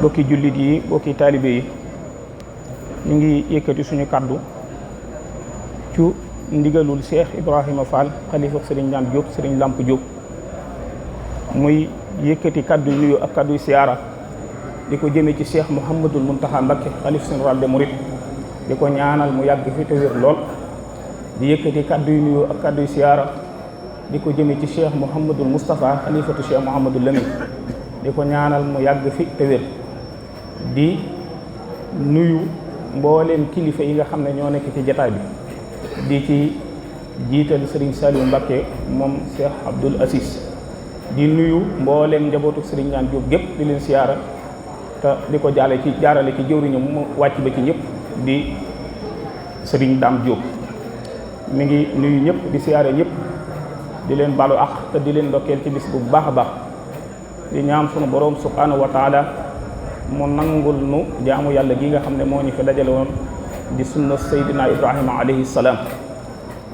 bokki jullit yi bokki taalibe yi ñu ngi yëkkati suñu kàddu ci ndigalul Cheikh Ibrahima Fall xalifa Serigne Ñaan Diop Serigne Lamp Diop muy yëkkati kàddu yu nuyu ak kàddu yu siyaara di ko jëme ci Cheikh Mouhamadul Mountakha Mbacké xalif général des mourides di ko ñaanal mu yàgg fi te wér lool di yëkkati kàddu yu nuyu ak kàddu yu siyaara di ko jëme ci Cheikh Mouhamadul Moustapha xalifatu Cheikh Mouhamadul Lamine di ko ñaanal mu yàgg fi te wér di nuyu mbooleem kilifa yi nga xam ne ñoo nekk ci jataay bi di ci jiital Serigne Saliou Mbacké moom Cheikh Abdoul Aziz di nuyu mbooleem njabootu Serigne Ñaan Diop gépp di leen siyaara te di ko jaarale ci jëwriñam mu wàcc ba ci ñëpp di Serigne Dame Diop mi ngi nuyu ñëpp di siyaare ñëpp di leen balu ak te di leen ndokkeel ci bis bu baax a baax di ñaan sunu borom subhanahu wa taala mu nangul nu jaamu yàlla gi nga xam ne moo ñu fi dajale woon di sunna Seydina Ibrahima alayhi salaam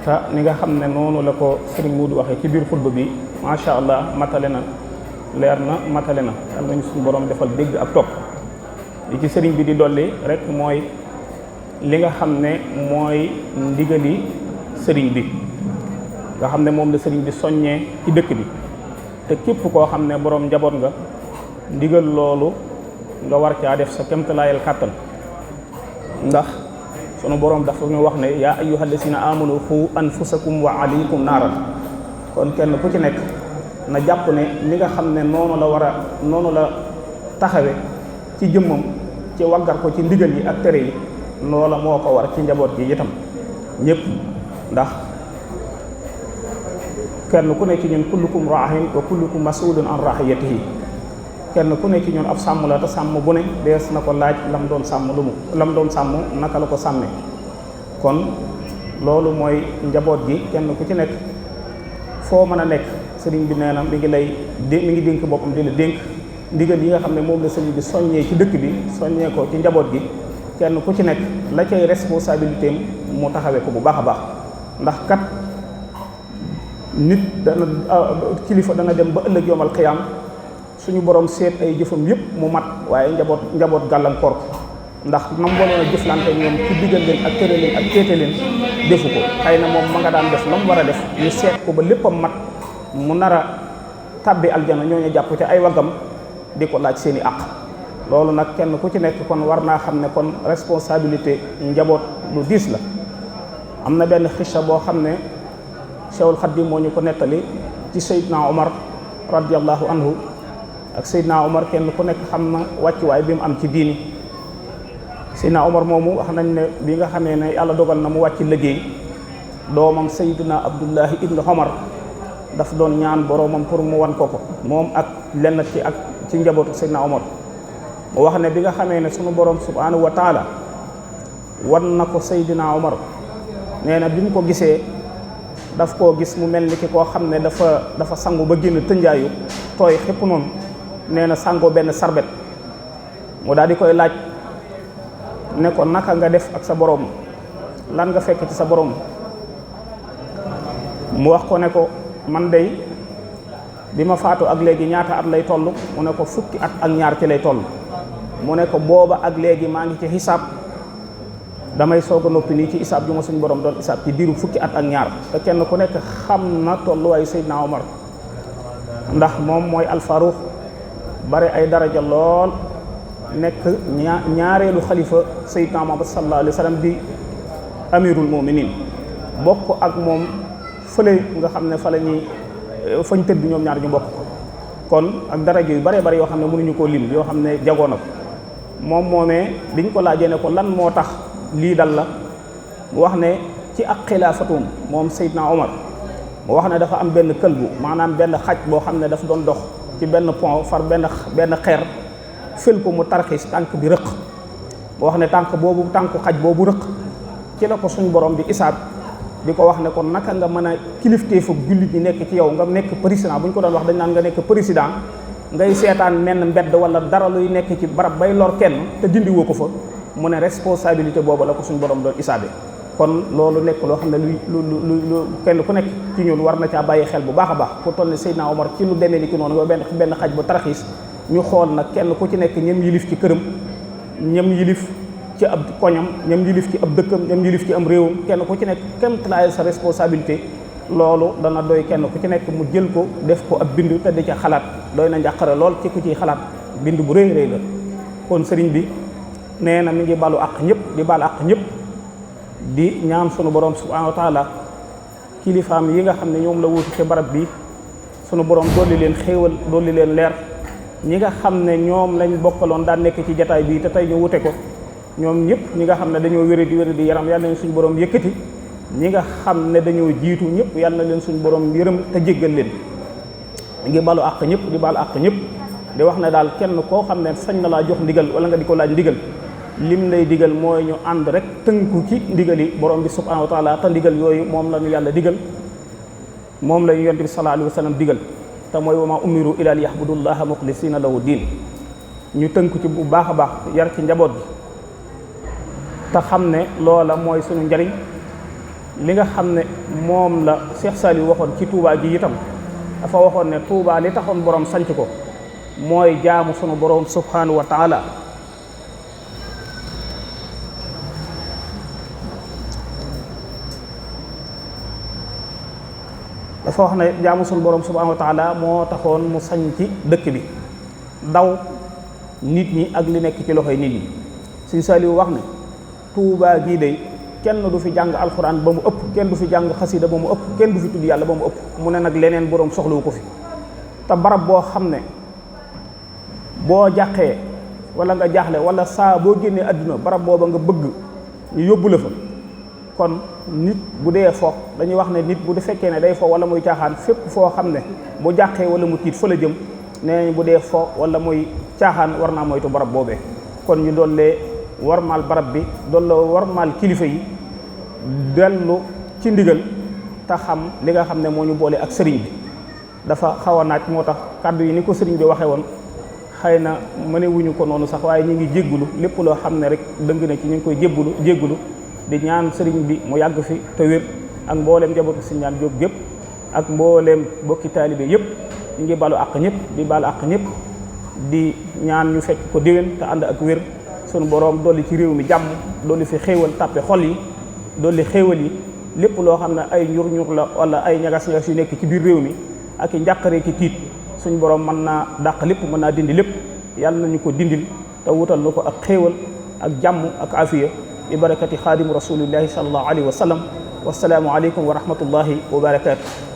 te ni nga xam ne noonu la ko Serigne Moudou waxee ci biir xutba bi macha allah matale na leer na matale na yal nañu suñu borom defal dégg ak topp li ci Serigne bi di dolli rek mooy li nga xam ne mooy ndigali Serigne bi nga xam ne moom la Serigne bi soññee ci dëkk bi te képp koo xam ne borom njaboot nga ndigal loolu nga war caa def sa kemtalaayal kàttan ndax sunu borom dafa ñu wax ne yaa ayyuhal lazina amanu xu anfusakum wa alaykum naaran kon kenn ku ci nekk na jàpp ne li nga xam ne noonu la taxawe ci jëmmam ci waggar ko ci ndigal yi ak tere yi loola moo ko war ci njaboot gi itam ñëpp ndax kenn ku nekk ci ñun kullukum raahin wa kullukum mas'ulun an raahiyatihi kenn ku nekk ci ñun ab sàmm la te sàmm bu ne dees na ko laaj lam doon sàmm naka la ko sàmmee kon loolu mooy njaboot gi kenn ku ci nekk foo mën a nekk sëriñ bi nee na mi ngi dénk boppam di la dénk ndigal yi nga xam ne moom la sëriñ bi soññee ci dëkk bi soññee ko ci njaboot gi kenn ku ci nekk la cay responsabilité am mu taxawee ko bu baax a baax ndax kat nit kilifa dana dem ba ëllëg yowmal xiyaam suñu borom seet ay jëfam yëpp mu mat waaye njaboot gàllankoor ko ndax nam waloon a jëflante ñoom ci diggal leen ak tere leen ak téete leen defu ko xëy na moom ma nga daan def la mu war a def ñu seet ko ba léppam mat mu nar a tàbbi aljana ñooñu jàpp ci ay waggam di ko laaj seen i àq loolu nag kenn ku ci nekk kon war naa xam ne kon responsabilité njaboot lu diis la am na benn xissa boo xam ne Cheikhul Khadim moo ñu ko nettali ci Seydina Omar radiyallahu anhu ak Seydina Omar kenn ku nekk xam na wàccuwaay bi mu am ci diini Seydina Omar moomu wax nañ ne bi nga xamee ne yàlla dogal na mu wàcc liggéey doomam Seydina Abdullahi ibnu Omar daf doon ñaan boroomam pour mu wan ko moom ak lenn ci njabootu Seydina Omar mu wax ne bi nga xamee ne sunu borom subhanahu wa taala wan na ko Seydina Omar nee na bi mu ko gisee daf koo gis mu mel ni ki koo xam ne dafa sangu ba génn tënjaayu tooy xépp noonu nee na sangoo benn sarbet mu daal di koy laaj ne ko naka nga def ak sa borom lan nga fekk ci sa borom mu wax ko ne ko man day bi ma faatu ak léegi ñaata at lay toll mu ne ko fukki at ak ñaar ci lay toll mu ne ko booba ak léegi maa ngi ci xisaab damay soog a noppi nii ci isaab ju ma suñu borom doon isaab ci diiru fukki at ak ñaar te kenn ku nekk xam na tolluwaayu Seydina Omar ndax moom mooy alfaruux bare ay daraja lool nekk ñaareelu xalifa Seydina Muhammad sallallahu alayhi wa sallam di amirul muminin bokk ak moom fële nga xam ne fa la ñuy fañ tëdd ñoom ñaar ñu bokk ko kon ak daraja yu bare bare yoo xam ne mënuñu koo lim yoo xam ne jagoo na ko moom moomee biñ ko laajee ne ko lan moo tax lii dal la mu wax ne ci ak xilaafatum moom Seydina Omar mu wax ne dafa am benn këlbu maanaam benn xaj boo xam ne daf doon dox ci benn pont far benn xeer fël ko mu tarxis tànk bi rëq mu wax ne tànku xaj boobu rëq ci la ko suñu borom di isaab di ko wax ne kon naka nga mën a kilifteefu jullit ñi nekk ci yow nga nekk président bu ñu ko doon wax dañ naan nga nekk président ngay seetaan menn mbedd wala dara luy nekk ci barab bay lor kenn te dindi woo ko fa mu ne responsabilité boobu la ko suñu borom doon isaabe kon loolu nekk loo xam ne lu kenn ku nekk ci ñun war na caa bàyyi xel bu baax a baax ku toll ne Seydina Omar ci lu demee ni ki noonu nga benn xaj bu taraxiis ñu xool nag kenn ku ci nekk ñem yilif ci këram, ñem yilif ci ab koñam, ñem yilif ci ab dëkkam, ñem yilif ci am réewam, kenn ku ci nekk kéemtalaay sa responsabilité. Loolu dana doy kenn ku ci nekk mu jël ko def ko ab bind te di ca xalaat. Doy na njàqare lool ci ku ciy xalaat, bind bu rëy rëy la. kon sëriñ bi nee na mi ngi balu àq ñëpp, di bal àq ñëpp, di ñaan sunu borom subhanahu wa taala kilifaam yi nga xam ne ñoom la wuutu ci barab bi, sunu borom dolli leen xéewal, dolli leen leer. ñi nga xam ne ñoom lañ bokkaloon daan nekk ci jataay bii te tey ñu wute ko, ñoom ñëpp ñi nga xam ne dañoo wéri di yaram yàlla nañ suñu borom yëkkati. ñi nga xam ne dañoo jiitu ñëpp yàlla na leen suñu borom yërëm te jéggal leen. mi ngi balu àq ñëpp, di bal àq ñëpp, di wax ne daal kenn koo xam ne sañ na laa jox ndigal wala nga di ko laaj ndigal, lim lay digal mooy ñu ànd rek tënku ci ndigali borom bi subhanahu wa taala. te ndigal yooyu moom la ñu yàlla digal, moom la ñu yonent bi sallallahu alayhi wa sallam digal, te mooy wa maa umiru illa li yahbudullaha muxlisina lahu diin. ñu tënku ci bu baax a baax, yar ci njaboot bi te xam ne loola mooy suñu njariñ. li nga xam ne moom la Cheikh Saliou waxoon ci Touba ji itam, dafa waxoon ne Touba li taxoon borom sanc ko mooy jaamu sunu borom subhanahu wa taala. dafa wax ne jaamu sunu borom subhanahu wa taala moo taxoon mu sanc dëkk bi, daw nit ñi ak li nekk ci loxoy nit ñi. Sëñ Saliou wax ne Touba gii day kenn du fi jàng alxuraan ba mu ëpp, kenn du fi jàng xasida ba mu ëpp, kenn du fi tudd yàlla ba mu ëpp. mu ne nag leneen boroom soxlawu ko fi. te barab boo xam ne boo jàqee wala nga jaaxle wala saa boo génnee àdduna barab booba nga bëgg ñu yóbbu la fa. kon nit bu dee fo, dañuy wax ne nit bu di fekkee ne day fo wala muy caaxaan, fépp foo xam ne bu jàqee wala mu tiit fa la jëm, nee nañ bu dee fo wala muy caaxaan war naa moytu barab boobee. kon ñu doollee warmaal barab bi, doollee warmaal kilifa yi, dellu ci ndigal te xam li nga xam ne moo ñu boole ak sëriñ bi. dafa xaw a naaj moo tax kàddu yi ni ko sëriñ bi waxee woon xëy na mënewuñu ko noonu sax, waaye ñu ngi jéggulu lépp loo xam ne rek dëng na ci ñu ngi koy jéggulu di ñaan sëriñ bi mu yàgg fi te wér, ak mbooleem njabootu Sëriñ Ñaan Jóob gépp ak mbooleem bokki taalibe yëpp. ñu ngi balu àq ñëpp, di balu àq ñëpp, di ñaan ñu fekk ko déwén te ànd ak wér. sunu boroom dolli ci réew mi jàmm, dolli fi xéewal tàppe xol yi, dolli xéewal yi. lépp loo xam ne ay ñur la wala ay ñagas-ñagas yu nekk ci biir réew mi ak i njàqare ki tiit, suñu borom mën naa dàq lépp, mën naa dindi lépp. yàlla nañu ko dindil te wutal na ko ak xéewal ak jàmm ak afiya bi barakati xaadimu rasulillahi sallallahu alayhi wa sallam. wassalaamu aleykum wa rahmatullahi wa barakaatu.